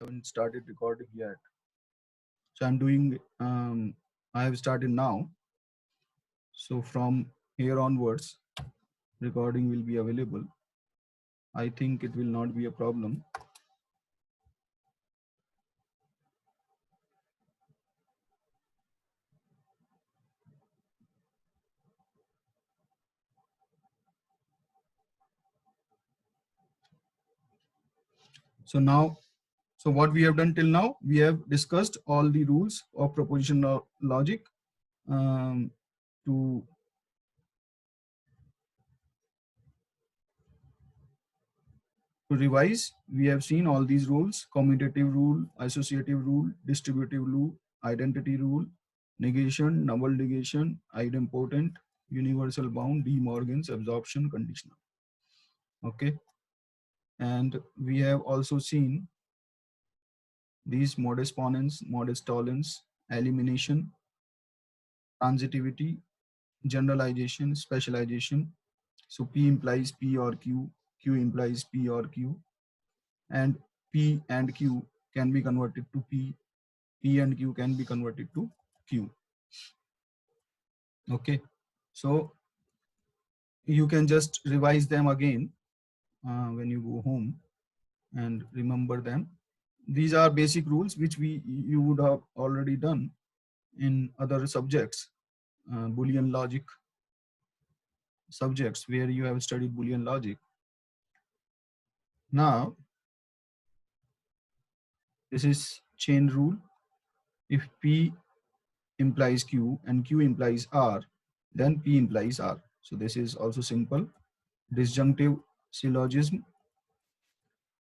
haven't started recording yet. So I'm doing, I have started now. So from here onwards, recording will be available. I think it will not be a problem. So now, so what we have done till now, we have discussed all the rules of proposition logic um, to revise. We have seen all these rules: commutative rule, associative rule, distributive rule, identity rule, negation, double negation, idempotent, universal bound, De Morgan's absorption conditional. Okay. And we have also seen these modus ponens, modus tollens, elimination, transitivity, generalization, specialization. So P implies P or Q, Q implies P or Q, and P and Q can be converted to P, P and Q can be converted to Q. Okay, so you can just revise them again when you go home and remember them. These are basic rules which you would have already done in other subjects, Boolean logic subjects where you have studied Boolean logic. Now, this is chain rule. If P implies Q and Q implies R, then P implies R. So this is also simple. Disjunctive syllogism.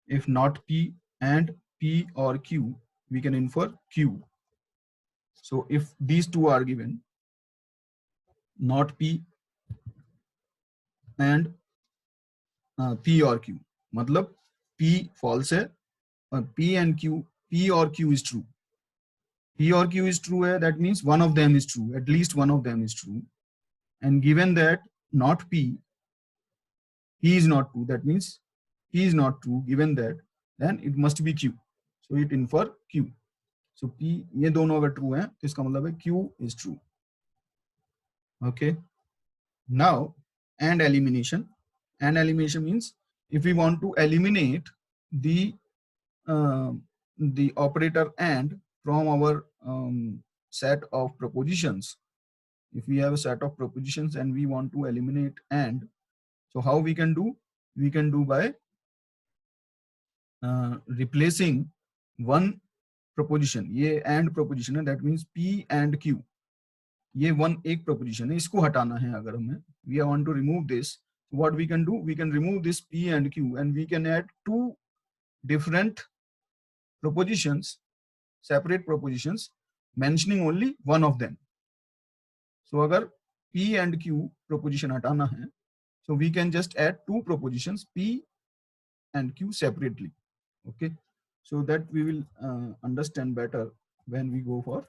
If not P and P or Q, we can infer Q. So if these two are given, not P and P or Q, मतलब P false है और P and Q, P or Q is true. P or Q is true है, that means one of them is true, at least one of them is true. And given that not P, P is not true, that means P is not true, given that, then it must be Q. So it infer Q. So P, ये दोनों अगर true हैं, तो इसका मतलब है Q is true. Okay. Now, and elimination. And elimination means if we want to eliminate the operator and from our set of propositions. If we have a set of propositions and we want to eliminate and, so how we can do? We can do by replacing one proposition. ये and proposition है, that means P and Q. ये one एक proposition है, इसको हटाना है अगर हमें. We want to remove this. What we can do? We can remove this P and Q and we can add two different propositions, separate propositions, mentioning only one of them. So अगर P and Q proposition हटाना है, so we can just add two propositions P and Q separately. Okay, so that we will understand better when we go for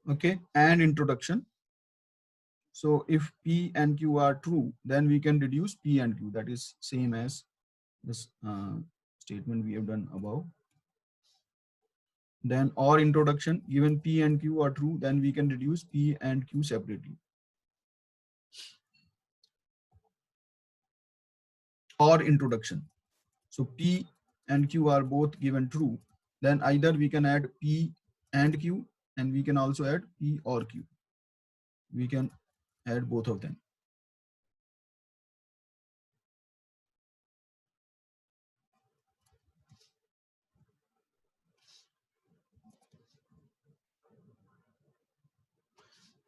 okay, and introduction. So if P and Q are true, then we can reduce P and Q. That is same as this statement we have done above. Then or introduction, given P and Q are true, then we can reduce P and Q separately. Or introduction. So P and Q are both given true, then either we can add P and Q and we can also add P or Q. We can add both of them.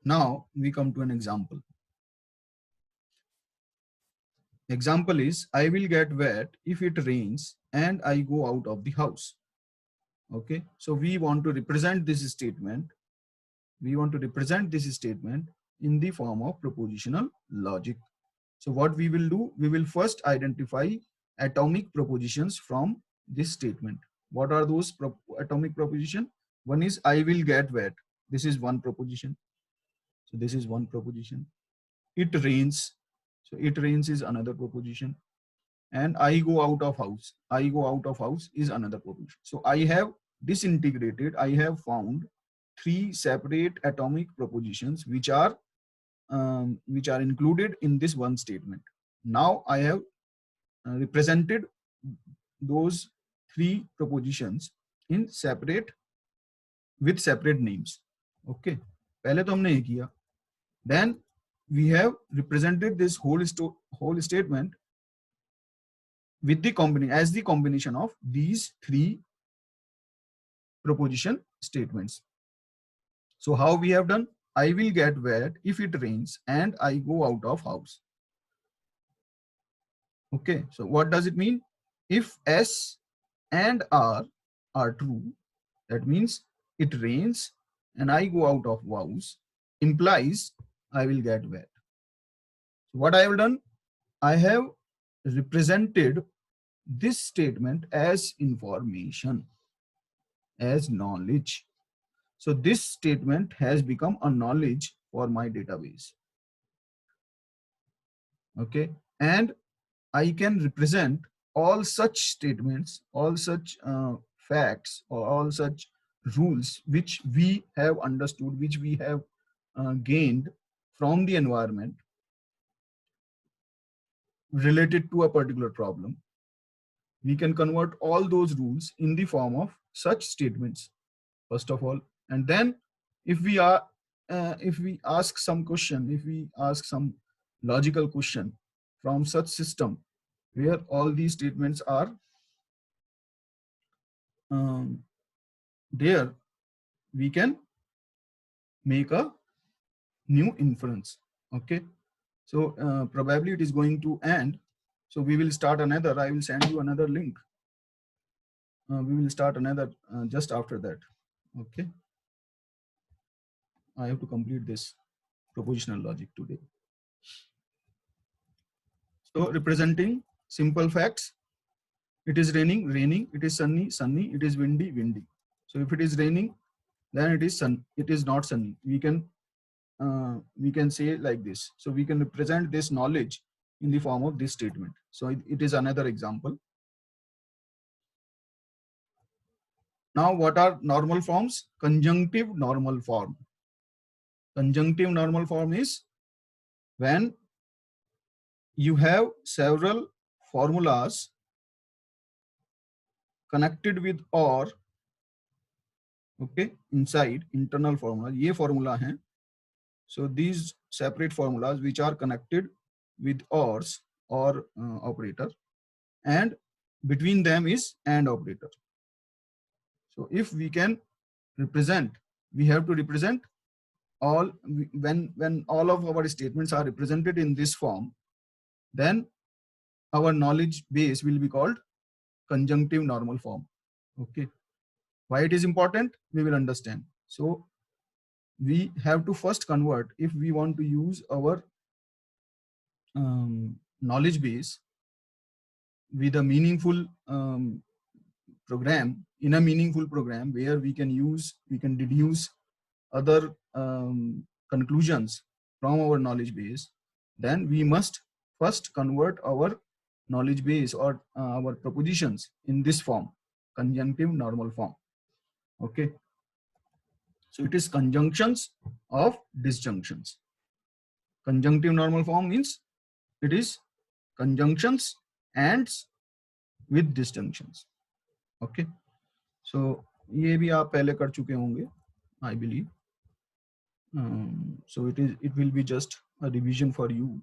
Now we come to an example. Example is, I will get wet if it rains and I go out of the house. Okay, so we want to represent this statement. We want to represent this statement in the form of propositional logic. So what we will do, we will first identify atomic propositions from this statement. What are those atomic proposition? One is I will get wet. This is one proposition. So this is one proposition. It rains. So it rains is another proposition. And I go out of house. I go out of house is another proposition. So I have disintegrated, I have found three separate atomic propositions which are included in this one statement. Now I have represented those three propositions in separate with separate names. Okay, पहले तो हमने ये किया. Then we have represented this whole statement with the combination of these three proposition statements. So how we have done? I will get wet if it rains and I go out of house. Okay, so what does it mean? If S and R are true, that means it rains and I go out of house, implies I will get wet. So what I have done? I have represented this statement as information, as knowledge. So this statement has become a knowledge for my database. Okay, and I can represent all such statements, all such facts, or all such rules which we have understood, which we have gained from the environment related to a particular problem. We can convert all those rules in the form of such statements, first of all, and then if we ask some question, if we ask some logical question from such system where all these statements are there, we can make a new inference. Okay, so probably it is going to end, so we will start another. I will send you another link. We will start another just after that. Okay, I have to complete this propositional logic today. So representing simple facts. It is raining, raining. It is sunny, sunny. It is windy, windy. So if it is raining, then it is sun. It is not sunny. We can say like this. So we can represent this knowledge in the form of this statement. So it is another example. Now, what are normal forms? Conjunctive normal form. Conjunctive normal form is when you have several formulas connected with or. Okay, inside internal formula, ये formula है. So these separate formulas which are connected with ors or operator, and between them is and operator. So if we can represent, we have to represent all, when all of our statements are represented in this form, then our knowledge base will be called conjunctive normal form. Okay, why it is important, we will understand. So we have to first convert, if we want to use our knowledge base with a meaningful program, in a meaningful program where we can deduce other conclusions from our knowledge base, then we must first convert our knowledge base or our propositions in this form, conjunctive normal form. Okay, so it is conjunctions of disjunctions. Conjunctive normal form means it is conjunctions and with disjunctions. Okay, so ये भी आप पहले कर चुके होंगे, I believe. So it will be just a revision for you.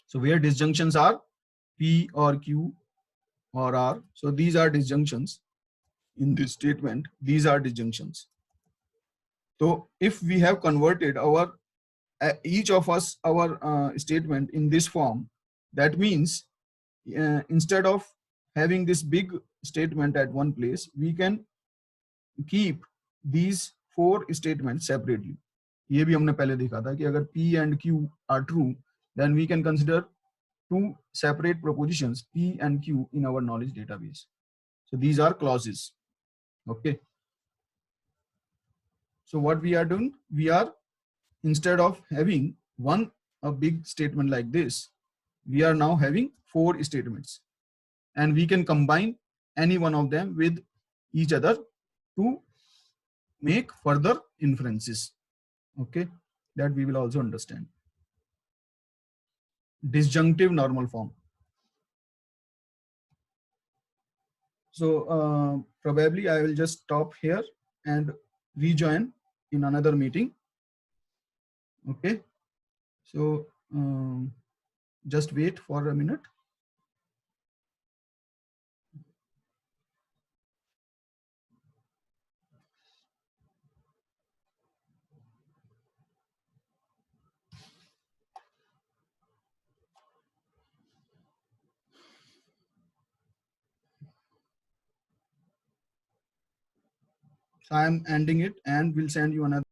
So where disjunctions are P or Q or R, so these are disjunctions in this statement. These are disjunctions. So if we have converted our each of us our statement in this form, that means instead of having this big statement at one place, we can keep these four statements separately. ये भी हमने पहले देखा था कि अगर P and Q are true, then we can consider two separate propositions P and Q in our knowledge database. So these are clauses. Okay. So what we are doing, we are, instead of having a big statement like this, we are now having 4 statements, and we can combine any one of them with each other to make further inferences. Okay, that we will also understand. Disjunctive normal form. So probably I will just stop here and rejoin in another meeting. Okay, so just wait for a minute. So I am ending it and will send you another